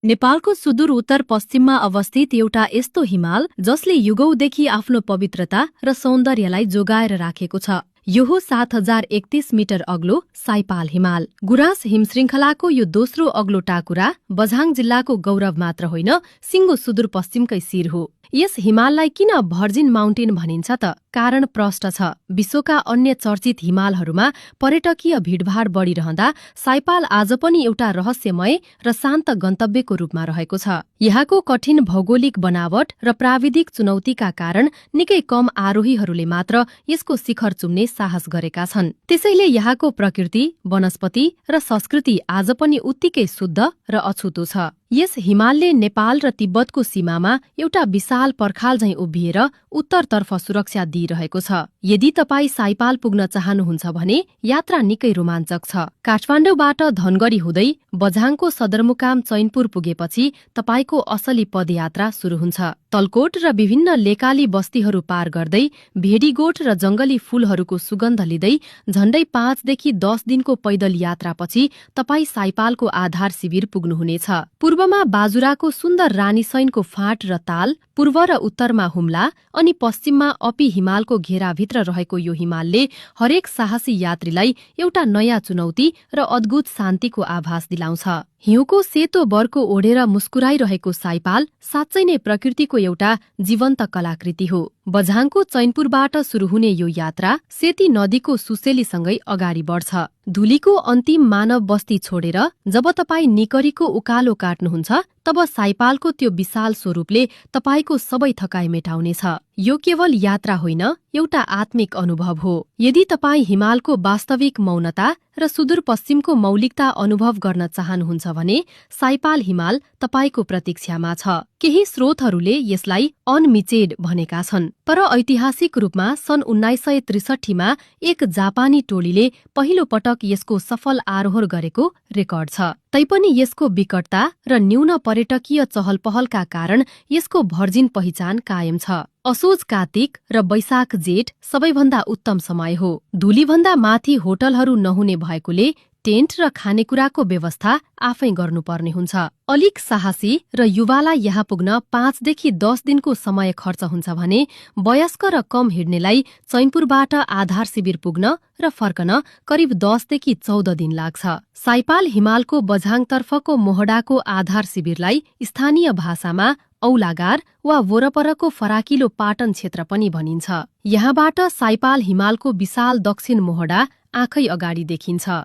नेपालको सुदूर उत्तर पश्चिममा अवस्थित एउटा यस्तो हिमाल जसले युगौंदेखि आफ्नो पवित्रता र सौन्दर्यलाई जोगाएर राखेको छ। यो हो 7031 मिटर अग्लो साइपाल हिमाल। गुराँस हिमश्रृङ्खलाको यो दोस्रो अग्लो टाकुरा बझाङ जिल्लाको गौरव मात्र होइन, सिङ्गो सुदूरपश्चिमकै शिर हो। यस हिमाललाई किन भर्जिन माउन्टेन भनिन्छ त? कारण प्रष्ट छ। विश्वका अन्य चर्चित हिमालहरूमा पर्यटकीय भीडभाड बढिरहँदा साइपाल आज पनि एउटा रहस्यमय र शान्त गन्तव्यको रूपमा रहेको छ। यहाँको कठिन भौगोलिक बनावट र प्राविधिक चुनौतीका कारण निकै कम आरोहीहरूले मात्र यसको शिखर चुम्ने साहस गरेका छन्। त्यसैले यहाँको प्रकृति, वनस्पति र संस्कृति आज पनि उत्तिकै शुद्ध र अछुतो छ। यस हिमालले नेपाल र तिब्बतको सीमामा एउटा विशाल पर्खाल झैं उभिएर उत्तरतर्फ सुरक्षा दिइरहेको छ। यदि तपाईँ साइपाल पुग्न चाहनुहुन्छ भने यात्रा निकै रोमाञ्चक छ। काठमाडौँबाट धनगढी हुँदै बझाङको सदरमुकाम चैनपुर पुगेपछि तपाईको असली पदयात्रा सुरु हुन्छ। तलकोट र विभिन्न लेकाली बस्तीहरू पार गर्दै भेडीगोठ र जंगली फूलहरूको सुगन्ध लिँदै झण्डै 5 देखि 10 दिनको पैदल यात्रापछि तपाईँ साइपालको आधार शिविर पुग्नुहुनेछ। पूर्वमा बाजुराको सुन्दर रानीसैनको फाँट र ताल, पूर्व र उत्तरमा हुम्ला अनि पश्चिममा अपी हिमालको घेराभित्र रहेको यो हिमालले हरेक साहसी यात्रीलाई एउटा नयाँ चुनौती र अद्भुत शान्तिको आभास दिलाउँछ। हिउँको सेतो बर्को ओढेर मुस्कुराइरहेको साइपाल साँच्चै नै प्रकृतिको एउटा जीवन्त कलाकृति हो। बझाङको चैनपुरबाट सुरु हुने यो यात्रा सेती नदीको सुसेलीसँगै अगाडि बढ्छ। धुलीको अन्तिम मानव बस्ती छोडेर जब तपाईँ निकरीको उकालो काट्नुहुन्छ तब साइपालको त्यो विशाल स्वरूपले तपाईको सबै थकाइ मेटाउनेछ। यो केवल यात्रा होइन, एउटा आत्मिक अनुभव हो। यदि तपाईँ हिमालको वास्तविक मौनता र सुदूरपश्चिमको मौलिकता अनुभव गर्न चाहनुहुन्छ भने साइपाल हिमाल तपाईको प्रतीक्षामा छ। केही स्रोतहरूले यसलाई अनमिचेड भनेका छन्, तर ऐतिहासिक रूपमा सन् 1963 मा एक जापानी टोलीले पहिलो पटक यसको सफल आरोहण गरेको रेकर्ड छ। तैपनि यसको विकटता र न्यून पर्यटकीय चहलपहलका कारण यसको भर्जिन पहिचान कायम छ। असोज कार्तिक र वैशाख जेठ सबैभन्दा उत्तम समय हो। धुलीभन्दा माथि होटलहरू नहुने भएकोले टेन्ट र खानेकुराको व्यवस्था आफै गर्नुपर्ने हुन्छ। अलिक साहसी र युवालाई यहाँ पुग्न 5 देखि 10 दिनको समय खर्च हुन्छ भने वयस्क र कम हिँड्नेलाई चैनपुरबाट आधार शिविर पुग्न र फर्कन करिब 10 देखि 14 दिन लाग्छ। साइपाल हिमालको बझाङतर्फको मोहडाको आधार शिविरलाई स्थानीय भाषामा औलागार वा वरपरको फराकिलो पाटन क्षेत्र पनि भनिन्छ। यहाँबाट साइपाल हिमालको विशाल दक्षिण मोहडा आँखै अगाडि देखिन्छ।